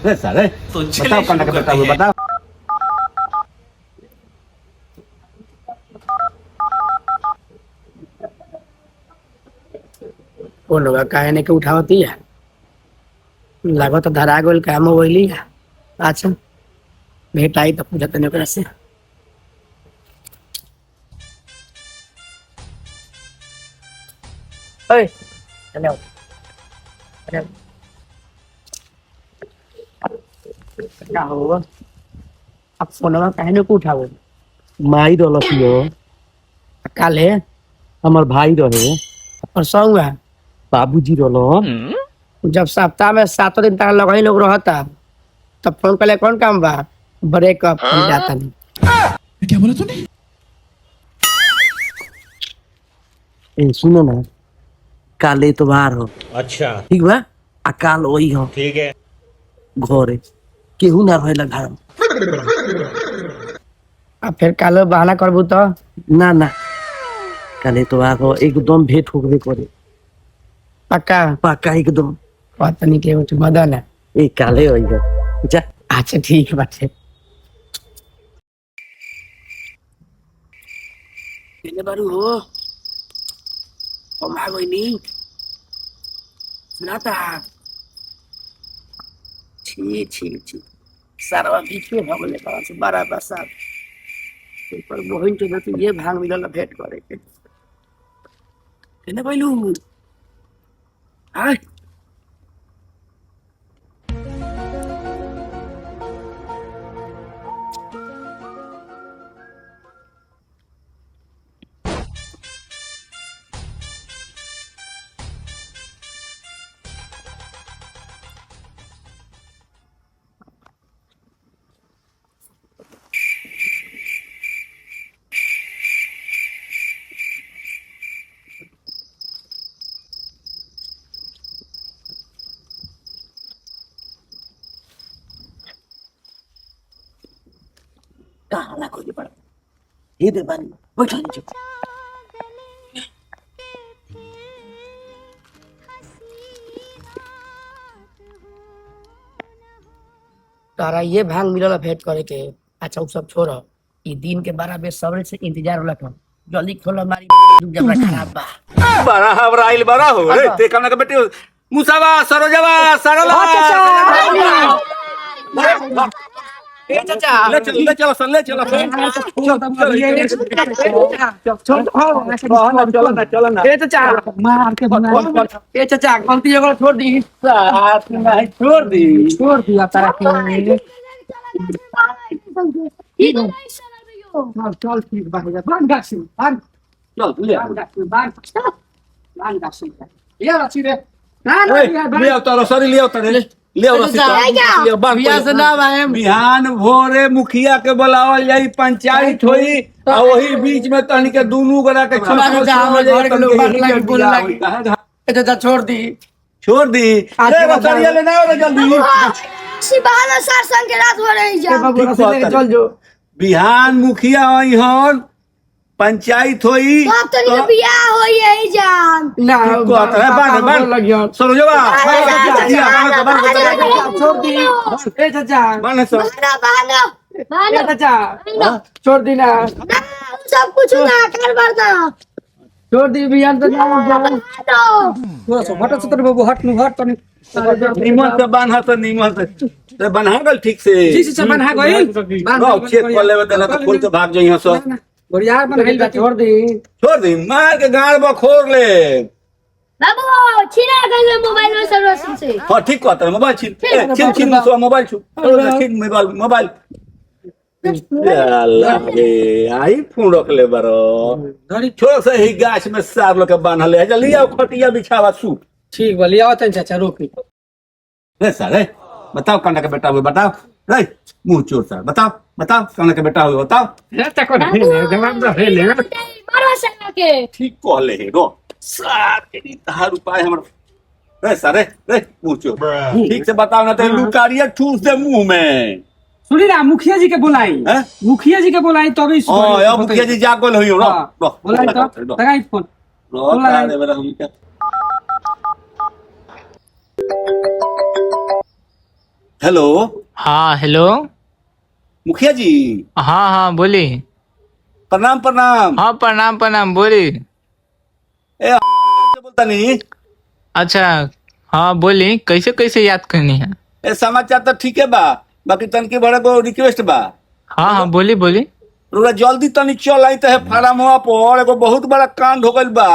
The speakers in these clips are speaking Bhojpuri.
साले बताओ कौन का बेटा हुआ बताओ। वो लोग काहे ने के उठावती है लागत तो धरा गोल काम होइली है। अच्छा भेंट आई तो पूछा तने ओकरा से। ओए हेलो हेलो क्या हुआ अब फोनवा काहे ने के उठावो माई रहल पियो काले हमर भाई रहे परसों हुआ बाबूजी रहल जब सप्ताह में 7 दिन तक लगा ही लोग रहता तब फोन कर ले कौन काम बा ब्रेकअप हो जाता नहीं। क्या बोला तूने? ए सुनो ना काल एतवार हो अच्छा ठीक बा आ काल वही हो ठीक है। घरे केहू ना रहेला घर में। अब फिर कालो बहाना करबू तो ना ना काल एतवार हो एकदम भेंट होबे करे पक्का पक्का एकदम पता नहीं के उठ मदन है। ए काले वही हो जा। अच्छा ठीक है बात है। केने बारू हो ओ मागो नहीं सुनाता छी छी छी सारा बीचे भगले कहाँ से बड़ा बसा पर मोहन के तो ये भांग मिलल भेंट करे के केने बैलू हाय कहाँ ना कोई पड़ा ये दे बानी बैठा नीचे तारा ये भांग मिलल भेंट करे के। अच्छा उ सब छोड़ ई दिन के 12 बजे सवेरे से इंतजार होला था जल्दी खोलो हमारी जबरा खराब बा बड़ा हवराइल बड़ा हो रे ते कना के बेटे मुसावा सरोजवा सरला ए चाचा ले चलो ले चलो ले चलो चलो ना ए चाचा मार के बना ए चाचा गलती एगो छोड़ दी साथ में छोड़ दिया तारा के चल ठीक बा बांध गासी बांध चल ले बांध गासी ये रची रे ना ले आओ तारो सरी ले आओ तारे ले आओ रसी बिया से ना भाई बिहान भोरे मुखिया के बुलावल जाई पंचायत होई आ वही बीच में तहनी के दोनों गोरा के घर के लोग बात लगे बोले लगे ए चाचा छोड़ दी ले रसरिया ले ना आओ जल्दी शिवाला सर संग के रात हो रही जा बाबू रसी लेके चल जो बिहान मुखिया होई हन पंचायत होई अब तो नहीं बियाह होई है जान ना कहत है बांध लगियो सरोजवा छोड़ दी ए चाचा बांध सर बहाना बहाना ए चाचा छोड़ दी ना ना सब कुछ ना कर बरदा छोड़ दी बियान तो तो हट सतर बाबू हट नु हट तनी निमन से बांधा तो निमन से बन्हा गल ठीक से बन्हा गइल रहो चेक कर लेवे देना तो खोल के भाग जइहो सो बढ़िया बन गइल छोड़ दी मार के गाड़ बखोर ले बाबू छीना गए मोबाइल में सब रोशन से हां ठीक कहत है मोबाइल छीन सो मोबाइल छू छीन मोबाइल अल्लाह रे आई फोन रख ले बरो छोड़ से ही गाछ में सार लोग के बांधल है जल्दी आओ खटिया बिछावा सूट ठीक बा लिया तन चाचा रोक रे सारे बताओ कौन का बेटा हुआ बताओ रे मुंह चोर सर बताओ कौन का बेटा हुआ बताओ जवाब दे ले मारो सना के ठीक कहले है रो सार के तार उपाय हमर रे सारे रे मुंह चोर ठीक से बताओ ना तो लुकारिया ठूस दे मुंह में सुनी ना मुखिया जी के बुलाई मुखिया जी के बुलाई तभी हां अब मुखिया जी जागल होई रो बुलाई तो लगाई फोन रो रे मेरा हेलो हाँ हेलो। मुखिया जी, हाँ हाँ बोली। प्रणाम प्रणाम। हाँ प्रणाम प्रणाम बोली। ए कैसे बोलता नहीं? अच्छा हाँ बोली, कैसे कैसे याद करनी है? ए समाचार तो ठीक है बा, बाकी तनके बड़ा को रिक्वेस्ट बा। हाँ हाँ बोली बोली। रोरा जल्दी तनी चल आई तो है फार्मवा पर एगो बहुत बड़ा कांड हो गइल बा।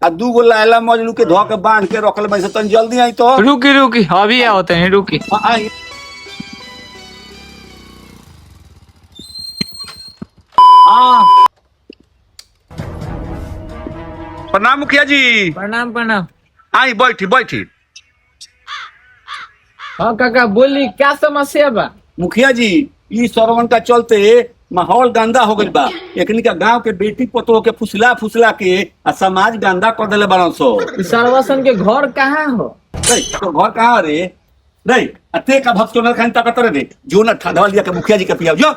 आ 2 गो लायला मजनू के धो के बांध के रखल बा, से तनी जल्दी आई तो। रुकी रुकी अभी आओ तनी रुकी। आई। हाँ प्रणाम मुखिया जी। प्रणाम प्रणाम। आई बैठी बैठी। हाँ काका बोली, क्या समस्या बा? मुखिया जी, ई सरवन का चलते माहौल गंदा हो गइल बा। एकनी का गांव के बेटी पतोह के फुसला फुसला के आ समाज गंदा कर देले बारन सो। सर्वसन के घर कहाँ हो? तो घर कहाँ रे? नहीं अते का भक्त सोनल खान ताकत रे जो ना ठंडा लिया के मुखिया जी के पियाओ जो।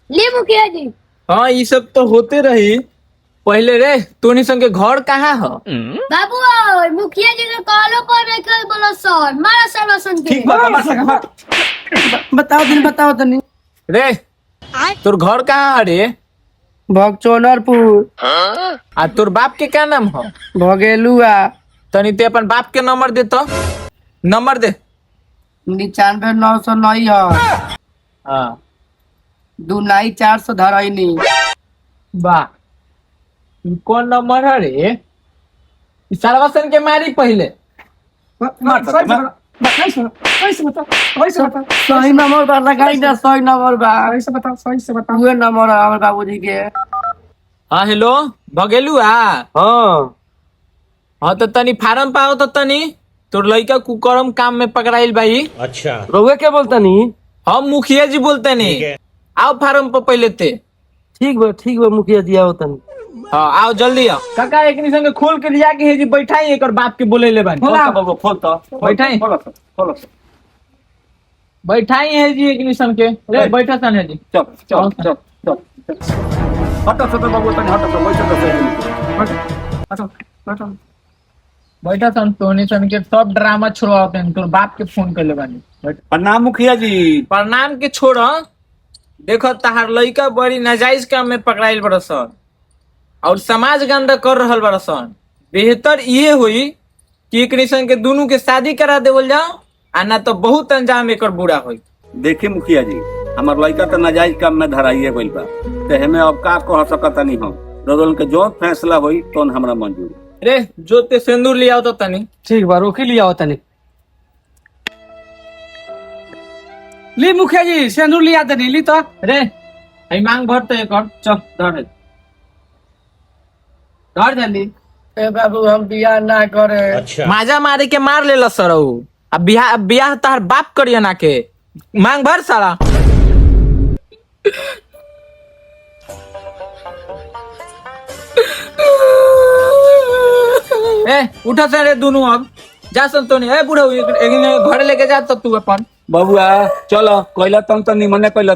ले मुखिया जी। हाँ ये सब तो होते रही पहले रे। तोनी संग के घर कहाँ हो? बाबू मुखिया जी ने कॉलो पर रखल बोलो सर मारा सर्वसन के। ठीक बा बा बताओ तनी रे तोर घर कहाँ है रे? भगचोनरपुर आ तोर बाप के क्या नाम हो? भगेलुआ तनी ते अपन बाप के नंबर दे तो। नंबर दे। 95909 हाँ 29400 धरैनी। वाह ई कौन नंबर है रे? ई सर्वसन के मारी पहले। सही नंबर बा लगाई ना, सही नंबर बा। सही से बताओ उहे नंबर है हमर बाबूजी के। हाँ हेलो भगेलू हाँ हाँ तो तनी फार्म पाओ तो तनी तोर लड़का कुकरम काम में पकड़ाइल भाई। अच्छा रउए के बोलता नी? हम मुखिया जी बोलते नहीं। आओ फार्म पर पहले ते। ठीक बा मुखिया जी आओ तनी। हाँ आओ जल्दी आओ। काका एक संग खोल के लिया के है जी बैठाई एक और बाप के बोले ले बानी। बाबू फोन तो बैठाई खोलो बैठाई है जी एक संग के रे बैठा सन है जी। चल चल चल चल हटो तो बाबू तनी हटो तो बैठो तो बैठा सन तोनी सन के सब ड्रामा छोड़वाते हैं तोर बाप के फोन कर ले बानी। प्रणाम मुखिया जी। प्रणाम के छोड़। देखो तहार लड़का बड़ी नाजायज काम में पकड़ाइल बरसन और समाज गंदा कर रहल बरसन। बेहतर ये हुई कि एक निशन के दोनों के शादी करा देवल जाओ आ ना तो बहुत अंजाम एकर बुरा होई। देखिए मुखिया जी, हमार लड़का तो नाजायज काम में धराइए गइल बा, ते हमें अब का कह सकता नहीं हम। रोदन के जो फैसला होई तो हमरा मंजूर। रे जो ते सिंदूर लिया हो तो तनी। ठीक बा रोकी लिया हो तनी। ली मुखिया जी सिंदूर लिया तनी ली तो। रे आई मांग भरते एक और चल धर जल्दी। ए बाबू हम बियाह ना करे। अच्छा माजा मारे के मार ले सरऊ। अब बियाह तहार बाप करिए ना के। मांग भर सारा। ए उठा से रे दोनों अब जा संतोनी। ए बुढ़ऊ घर लेके जा तो तू अपन। बबुआ चलो कोइला तम तो निमने कोइला